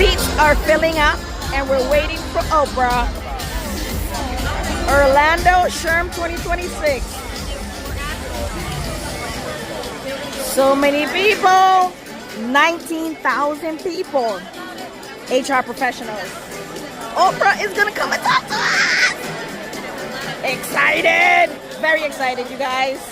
Seats are filling up and we're waiting for Oprah. Orlando SHRM26. So many people. 19,000 people. HR professionals. Oprah is gonna come and talk to us. Excited. Very excited, you guys.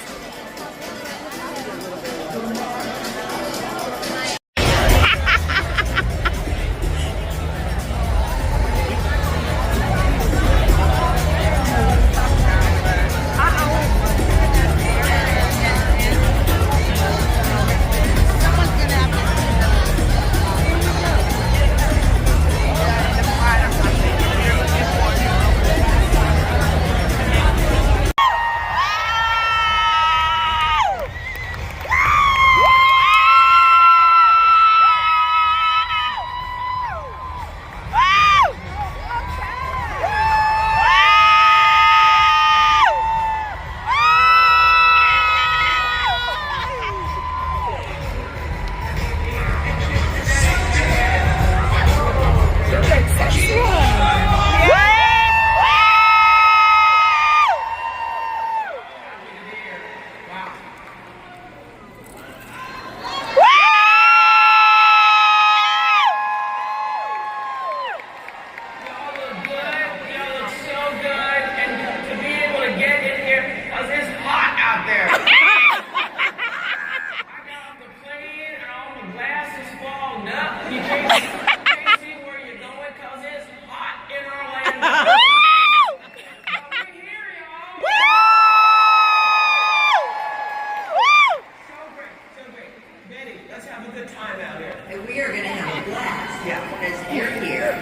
We are going to have a blast because you're here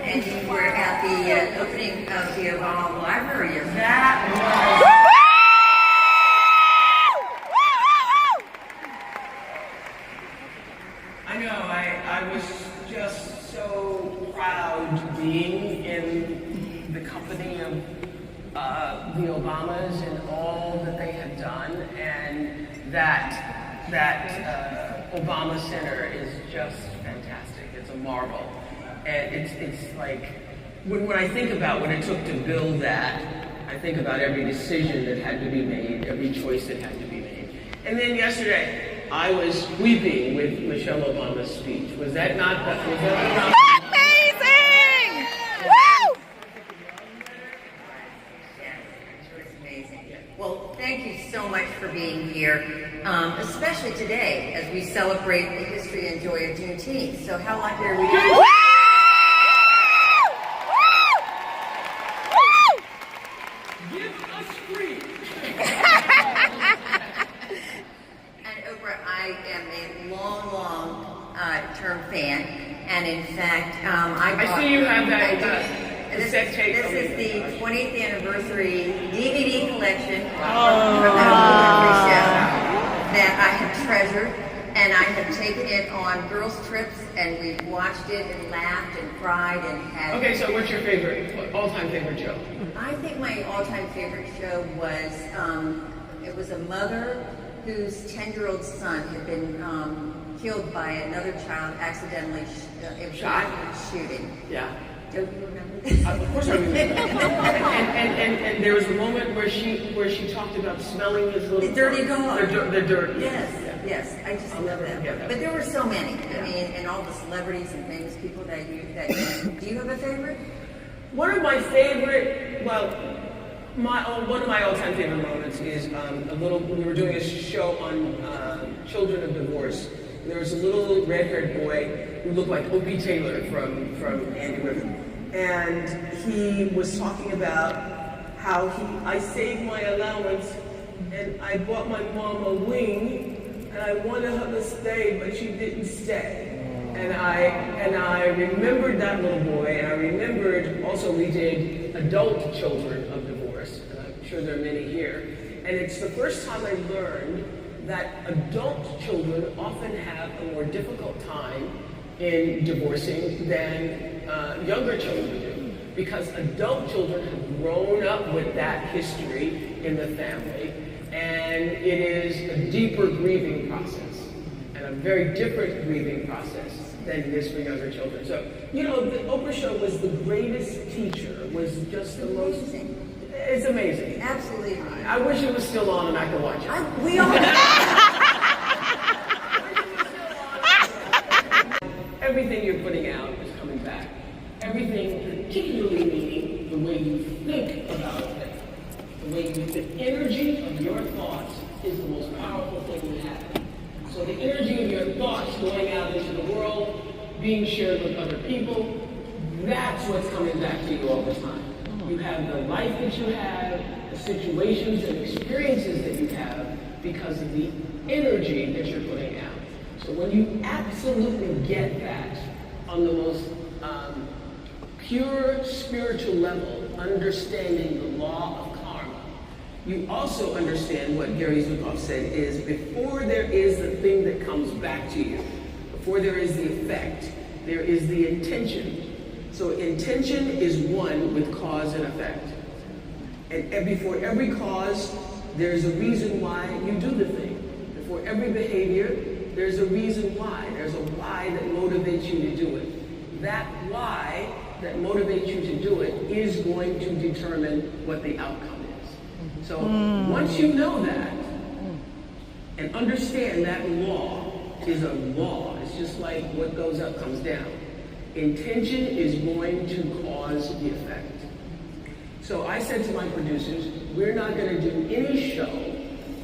and you were at the opening of the Laing-Hall Library. That I know, I was just so proud being in the company of the Obamas and all that they have done, and that Obama Center is just fantastic. It's a marvel. And it's like, when I think about what it took to build that, I think about every decision that had to be made, every choice that had to be made. And then yesterday, I was weeping with Michelle Obama's speech. Was that not amazing? Well, thank you so much for being here, especially today as we celebrate the history and joy of Juneteenth. So how lucky are we? Give us free. And Oprah, I am a long-term fan, and in fact, I see you have that. This is the 20th anniversary DVD collection from the show that I have treasured, and I have taken it on girls' trips, and we've watched it and laughed and cried and had. Okay, so what's your all-time favorite show? I think my all-time favorite show was it was a mother whose 10-year-old son had been killed by another child accidentally. It was Shot? Shooting. Yeah. Don't you remember? Of course I remember. and there was a moment where she talked about smelling his little... The dirty dog. The dirt. Yes, yes. I just love never that. forget that. But there were so many. I mean, and all the celebrities and famous people that you do you have a favorite? One of my favorite, one of my all-time favorite moments is we were doing a show on children of divorce. There was a little red-haired boy who looked like Opie Taylor from Andy River. And he was talking about how I saved my allowance and I bought my mom a wing and I wanted her to stay, but she didn't stay. And I remembered that little boy, and I remembered also we did adult children of divorce, and I'm sure there are many here. And it's the first time I learned that adult children often have a more difficult time in divorcing than younger children do, because adult children have grown up with that history in the family, and it is a deeper grieving process and a very different grieving process than it is for younger children. So, you know, the Oprah show was the greatest teacher, was just the most, it's amazing. Absolutely. I wish it was still on and I could watch it. We all Everything you're putting out is coming back. Everything, particularly meaning the way you think about it. The way the energy of your thoughts is the most powerful thing you have. So the energy of your thoughts going out into the world, being shared with other people, that's what's coming back to you all the time. You have the life that you have, the situations and experiences that you have because of the energy that you're putting out. So when you absolutely get that on the most pure spiritual level, understanding the law of karma, you also understand what Gary Zukav said is before there is the thing that comes back to you, before there is the effect, there is the intention. So intention is one with cause and effect. And before every cause, there's a reason why you do the thing. Before every behavior, there's a reason why. There's a why that motivates you to do it. That why that motivates you to do it is going to determine what the outcome is. So once you know that and understand that law is a law, it's just like what goes up comes down. Intention is going to cause the effect. So I said to my producers, we're not going to do any show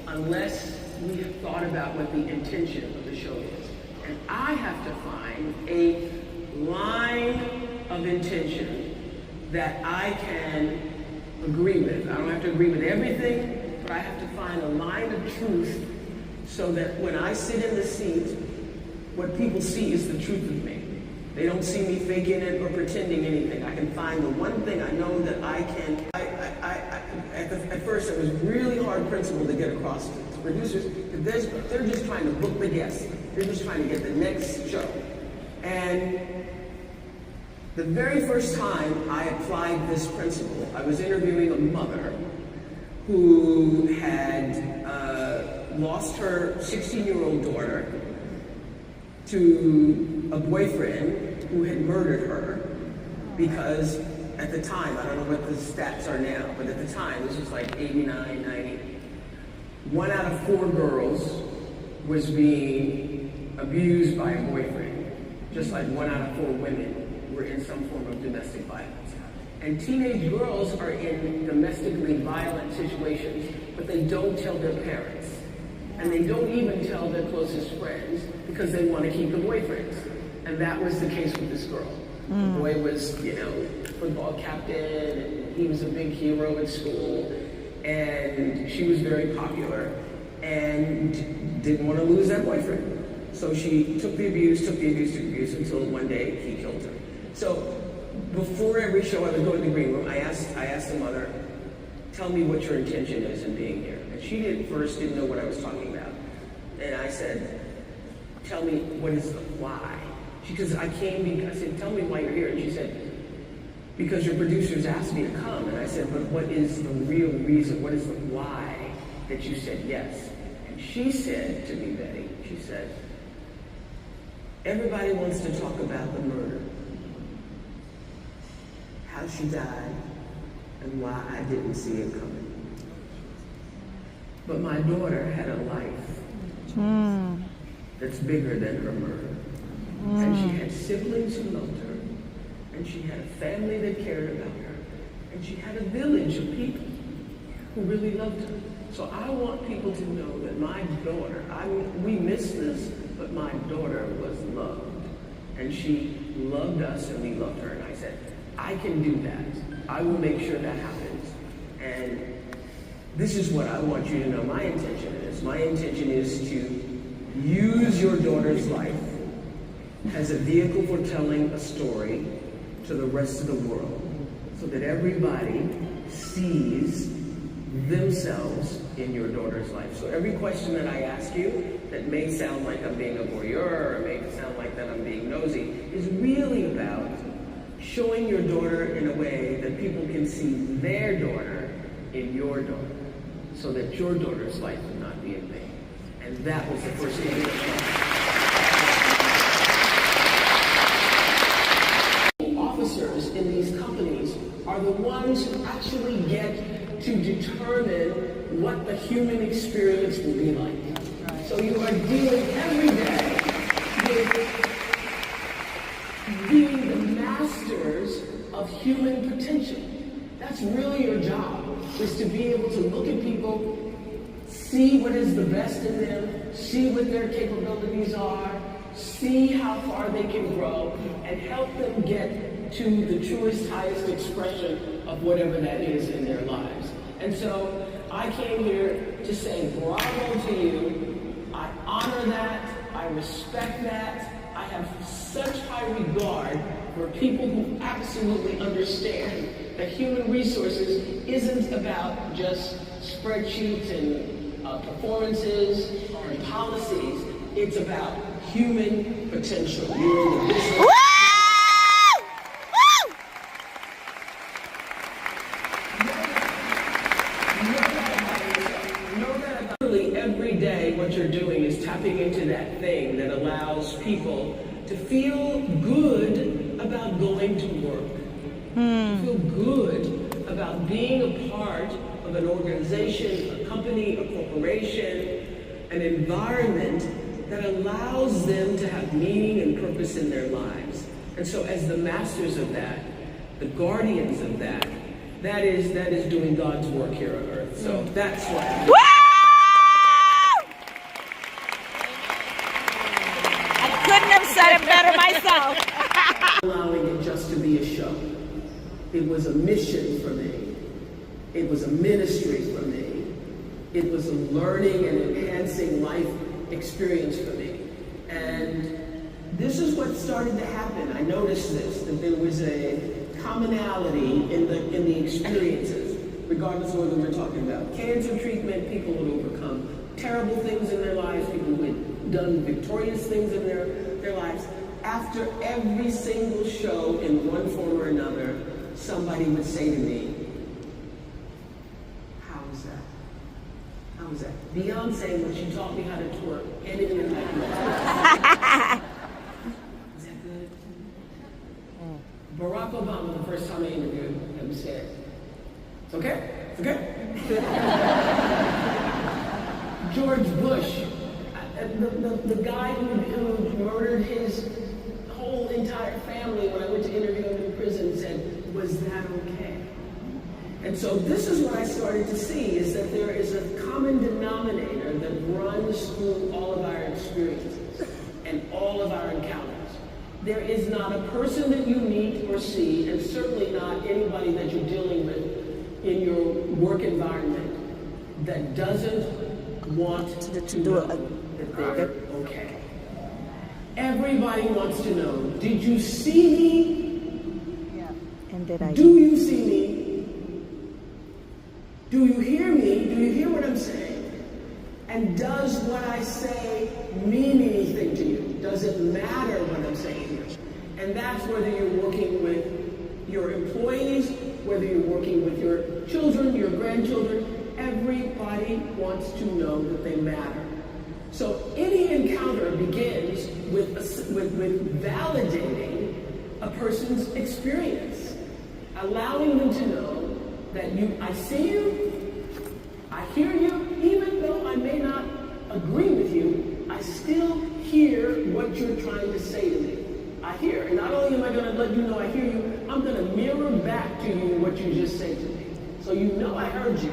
unless we have thought about what the intention of the show is. And I have to find a line of intention that I can agree with. I don't have to agree with everything, but I have to find a line of truth so that when I sit in the seat, what people see is the truth of me. They don't see me faking it or pretending anything. I can find the one thing I know that I can. At first, it was really hard principle to get across to producers. They're just trying to book the guests. They're just trying to get the next show. And the very first time I applied this principle, I was interviewing a mother who had lost her 16-year-old daughter to a boyfriend who had murdered her because at the time, I don't know what the stats are now, but at the time, this was like 89, 90. 1 out of 4 girls was being abused by a boyfriend, just like 1 out of 4 women were in some form of domestic violence. And teenage girls are in domestically violent situations, but they don't tell their parents. And they don't even tell their closest friends because they want to keep the boyfriends. And that was the case with this girl. The boy was, you know, football captain, and he was a big hero at school, and she was very popular and didn't want to lose that boyfriend. So she took the abuse until one day he killed her. So before every show I would go to the green room, I asked the mother, tell me what your intention is in being here. And she didn't know what I was talking about. And I said, tell me what is the why. Because I said, tell me why you're here. And she said, because your producers asked me to come. And I said, but what is the real reason? What is the why that you said yes? And she said to me, Betty, she said, everybody wants to talk about the murder, how she died, and why I didn't see it coming. But my daughter had a life that's bigger than her murder. And she had siblings who loved her, and she had a family that cared about her, and she had a village of people who really loved her. So I want people to know that my daughter, we miss this, but my daughter was loved. And she loved us and we loved her. And I said, I can do that. I will make sure that happens. And this is what I want you to know my intention is. My intention is to use your daughter's life as a vehicle for telling a story to the rest of the world so that everybody sees themselves in your daughter's life. So every question that I ask you that may sound like I'm being a voyeur or may sound like that I'm being nosy is really about showing your daughter in a way that people can see their daughter in your daughter so that your daughter's life would not be in vain. And that was the first thing. the ones who actually get to determine what the human experience will be like. Right. So you are dealing every day with being the masters of human potential. That's really your job, is to be able to look at people, see what is the best in them, see what their capabilities are, see how far they can grow, and help them get to the truest, highest expression of whatever that is in their lives. And so I came here to say bravo to you. I honor that. I respect that. I have such high regard for people who absolutely understand that human resources isn't about just spreadsheets and performances and policies. It's about human potential. You're in the business. Every day what you're doing is tapping into that thing that allows people to feel good about going to work. To feel good about being a part of an organization, a company, a corporation, an environment that allows them to have meaning and purpose in their lives. And so as the masters of that, the guardians of that, that is doing God's work here on earth. So that's what couldn't have said it better myself. allowing it just to be a show. It was a mission for me. It was a ministry for me. It was a learning and enhancing life experience for me. And this is what started to happen. I noticed this, that there was a commonality in the experiences, regardless of whether we're talking about cancer treatment, people who had overcome terrible things in their lives, people who had done victorious things in their lives. After every single show, in one form or another, somebody would say to me, how was that? How was that? Beyonce, when she taught me how to twerk, anything like that. Is that good? Barack Obama, the first time I interviewed him, said, it's okay, it's okay. George Bush, the guy who murdered his whole entire family, when I went to interview him in prison, said, was that okay? And so this is what I started to see, is that there is a common denominator that runs through all of our experiences and all of our encounters. There is not a person that you meet or see, and certainly not anybody that you're dealing with in your work environment, that doesn't want to know that they're okay. Everybody wants to know, did you see me? Yeah. And did I? Do you see me? Do you hear me? Do you hear what I'm saying? And does what I say mean anything to you? Does it matter what I'm saying here? And that's whether you're working with your employees, whether you're working with your children, your grandchildren. Everybody wants to know that they matter. So any encounter begins with validating a person's experience, allowing them to know that I see you, I hear you, even though I may not agree with you, I still hear what you're trying to say to me. I hear, and not only am I going to let you know I hear you, I'm going to mirror back to you what you just said to me. So you know I heard you.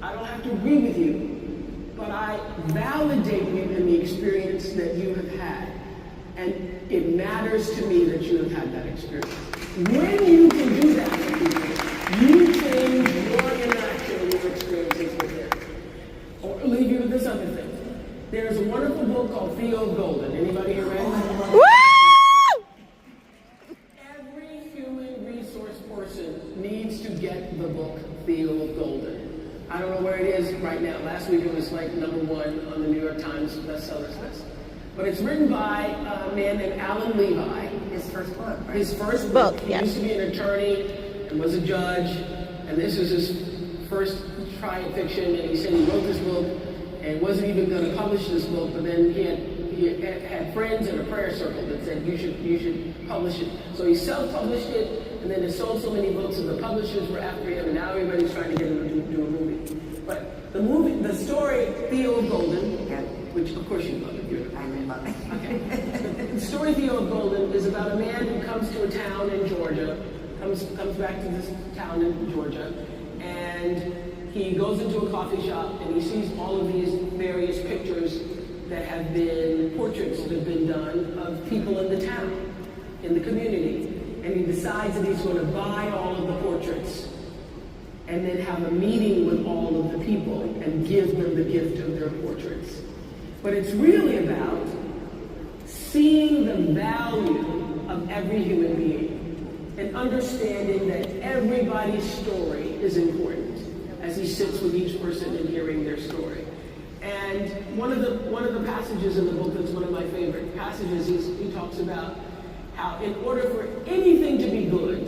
I don't have to agree with you, but I validate you in the experience that you have had. And it matters to me that you have had that experience. When you can do that for people, you change your interaction and your experiences with them. Or leave you with this other thing. There's a wonderful book called Field Golden. Anybody here read it? Every human resource person needs to get the book Field Golden. I don't know where it is right now. Last week it was like #1 on the New York Times bestsellers list. But it's written by a man named Alan Levi. His first book, right? His first book. He yes. used to be an attorney and was a judge. And this was his first try at fiction. And he said he wrote this book and wasn't even going to publish this book. But then he had friends in a prayer circle that said you should publish it. So he self-published it, and then it sold so many books, and the publishers were after him, and now everybody's trying to get him to do a movie. But the story, Theo of Golden, which of course you love it. I love it. Okay. The story Theo of Golden is about a man who comes to a town in Georgia, comes back to this town in Georgia, and he goes into a coffee shop and he sees all of these various pictures that have been portraits that have been done of people in the town, in the community. And he decides that he's going to buy all of the portraits and then have a meeting with all of the people and give them the gift of their portraits. But it's really about seeing the value of every human being and understanding that everybody's story is important as he sits with each person and hearing their story. And one of the passages in the book that's one of my favorite passages is he talks about how in order for anything to be good,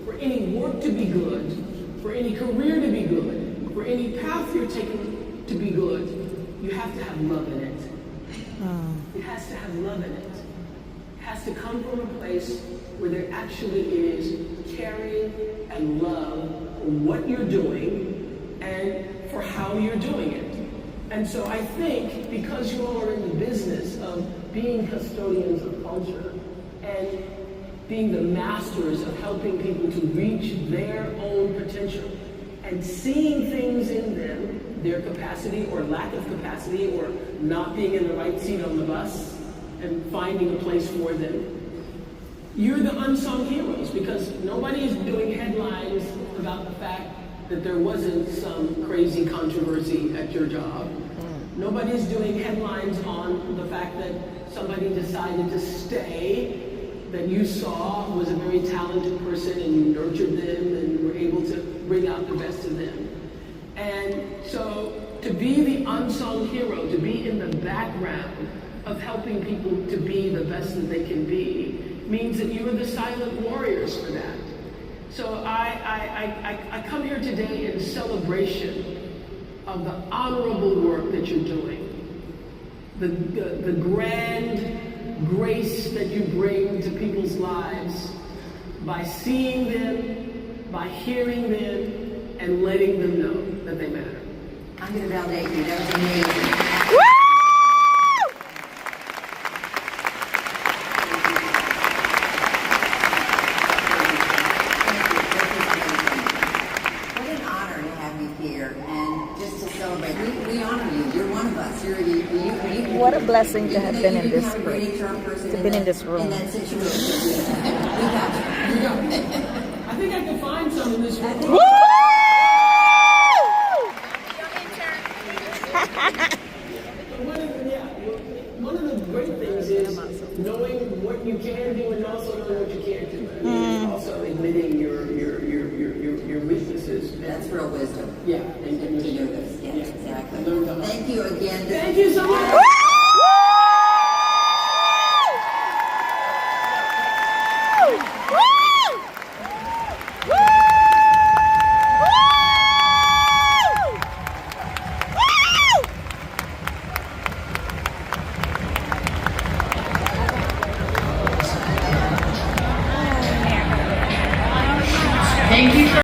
for any work to be good, for any career to be good, for any path you're taking to be good, you have to have love in it. It has to have love in it. It has to come from a place where there actually is caring and love for what you're doing and for how you're doing it. And so I think because you all are in the business of being custodians of culture and being the masters of helping people to reach their own potential and seeing things in them, their capacity or lack of capacity or not being in the right seat on the bus and finding a place for them, you're the unsung heroes because nobody is doing headlines about the fact that there wasn't some crazy controversy at your job. Nobody's doing headlines on the fact that somebody decided to stay that you saw was a very talented person and you nurtured them and were able to bring out the best of them. And so to be the unsung hero, to be in the background of helping people to be the best that they can be, means that you are the silent warriors for that. So I come here today in celebration of the honorable work that you're doing, the grand grace that you bring to people's lives by seeing them, by hearing them, and letting them know that they matter. I'm going to validate you. That was amazing. What a blessing to have been in this room. To have been in this room. In that situation. We got you. I think I can find some in this room. Woo! One of the great things is knowing what you can do and also knowing what you can't do. And also admitting your weaknesses. That's real wisdom. Yeah. And you know this. Yeah, exactly. Thank you again. Thank you so much.